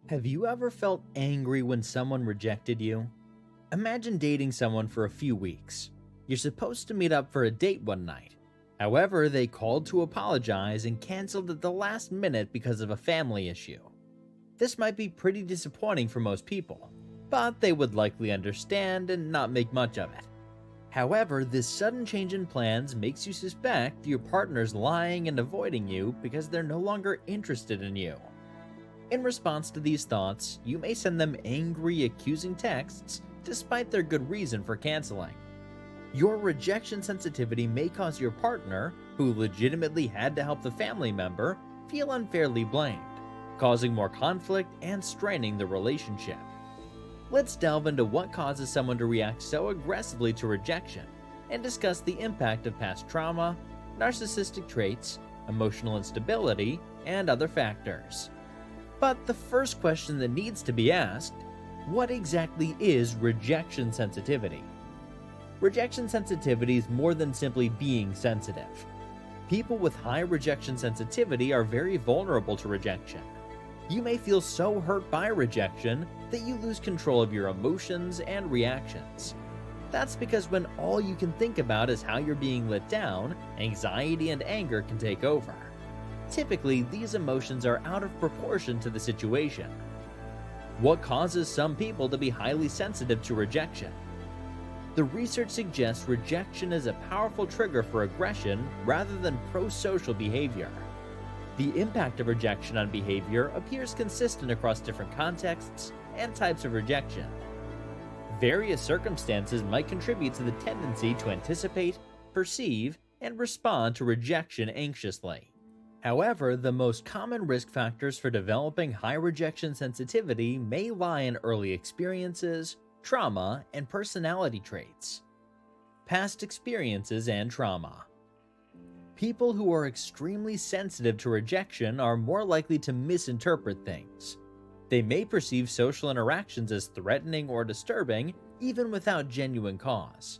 Have you ever felt angry when someone rejected you? Imagine dating someone for a few weeks. You're supposed to meet up for a date one night. However, they called to apologize and canceled at the last minute because of a family issue. This might be pretty disappointing for most people, but they would likely understand and not make much of it. However, this sudden change in plans makes you suspect your partner's lying and avoiding you because they're no longer interested in you. In response to these thoughts, you may send them angry, accusing texts despite their good reason for canceling. Your rejection sensitivity may cause your partner, who legitimately had to help the family member, feel unfairly blamed, causing more conflict and straining the relationship. Let's delve into what causes someone to react so aggressively to rejection and discuss the impact of past trauma, narcissistic traits, emotional instability, and other factors. But the first question that needs to be asked: what exactly is rejection sensitivity? Rejection sensitivity is more than simply being sensitive. People with high rejection sensitivity are very vulnerable to rejection. You may feel so hurt by rejection that you lose control of your emotions and reactions. That's because when all you can think about is how you're being let down, anxiety and anger can take over. Typically, these emotions are out of proportion to the situation. What causes some people to be highly sensitive to rejection? The research suggests rejection is a powerful trigger for aggression rather than pro-social behavior. The impact of rejection on behavior appears consistent across different contexts and types of rejection. Various circumstances might contribute to the tendency to anticipate, perceive, and respond to rejection anxiously. However, the most common risk factors for developing high rejection sensitivity may lie in early experiences, trauma, and personality traits. Past experiences and trauma. People who are extremely sensitive to rejection are more likely to misinterpret things. They may perceive social interactions as threatening or disturbing, even without genuine cause.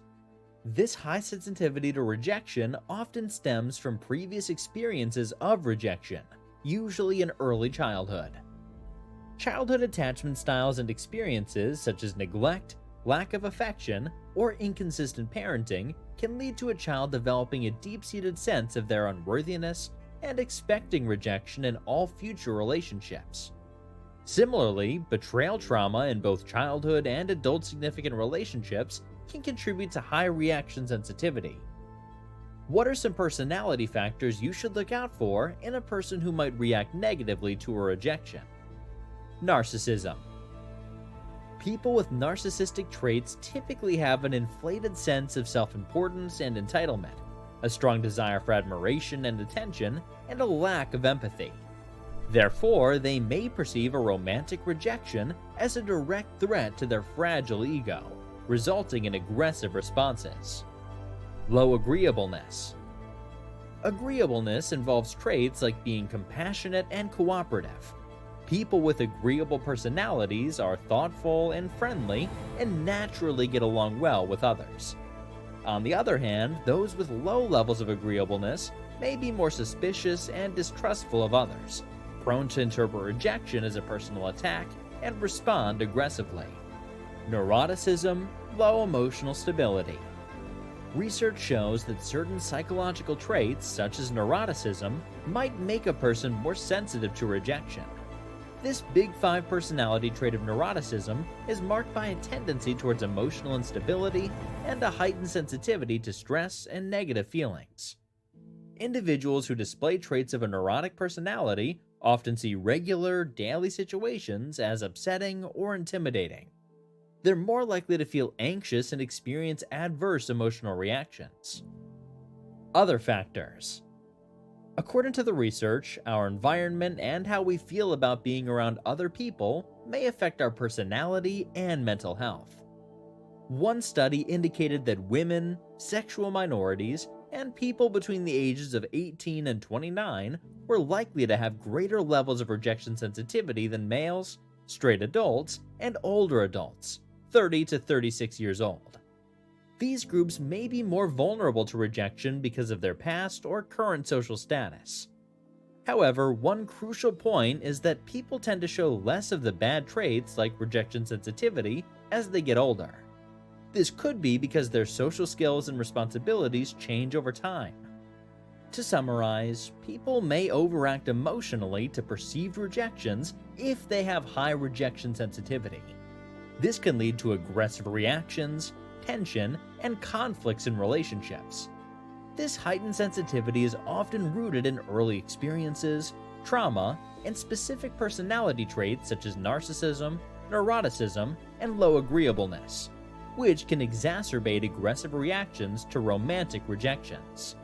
This high sensitivity to rejection often stems from previous experiences of rejection, usually in early childhood. Childhood attachment styles and experiences such as neglect, lack of affection, or inconsistent parenting can lead to a child developing a deep-seated sense of their unworthiness and expecting rejection in all future relationships. Similarly, betrayal trauma in both childhood and adult significant relationships can contribute to high reaction sensitivity. What are some personality factors you should look out for in a person who might react negatively to a rejection? Narcissism. People with narcissistic traits typically have an inflated sense of self-importance and entitlement, a strong desire for admiration and attention, and a lack of empathy. Therefore, they may perceive a romantic rejection as a direct threat to their fragile ego, resulting in aggressive responses. Low agreeableness. Agreeableness involves traits like being compassionate and cooperative. People with agreeable personalities are thoughtful and friendly and naturally get along well with others. On the other hand, those with low levels of agreeableness may be more suspicious and distrustful of others, prone to interpret rejection as a personal attack, and respond aggressively. Neuroticism, low emotional stability. Research shows that certain psychological traits, such as neuroticism, might make a person more sensitive to rejection. This Big Five personality trait of neuroticism is marked by a tendency towards emotional instability and a heightened sensitivity to stress and negative feelings. Individuals who display traits of a neurotic personality often see regular, daily situations as upsetting or intimidating. They're more likely to feel anxious and experience adverse emotional reactions. Other factors. According to the research, our environment and how we feel about being around other people may affect our personality and mental health. One study indicated that women, sexual minorities, and people between the ages of 18 and 29 were likely to have greater levels of rejection sensitivity than males, straight adults, and older adults, 30 to 36 years old. These groups may be more vulnerable to rejection because of their past or current social status. However, one crucial point is that people tend to show less of the bad traits like rejection sensitivity as they get older. This could be because their social skills and responsibilities change over time. To summarize, people may overact emotionally to perceived rejections if they have high rejection sensitivity. This can lead to aggressive reactions, tension, and conflicts in relationships. This heightened sensitivity is often rooted in early experiences, trauma, and specific personality traits such as narcissism, neuroticism, and low agreeableness, which can exacerbate aggressive reactions to romantic rejections.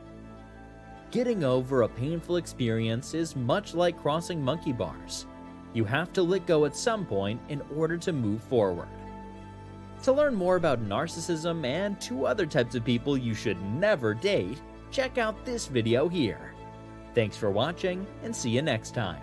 Getting over a painful experience is much like crossing monkey bars. You have to let go at some point in order to move forward. To learn more about narcissism and 2 other types of people you should never date, check out this video here. Thanks for watching, and see you next time.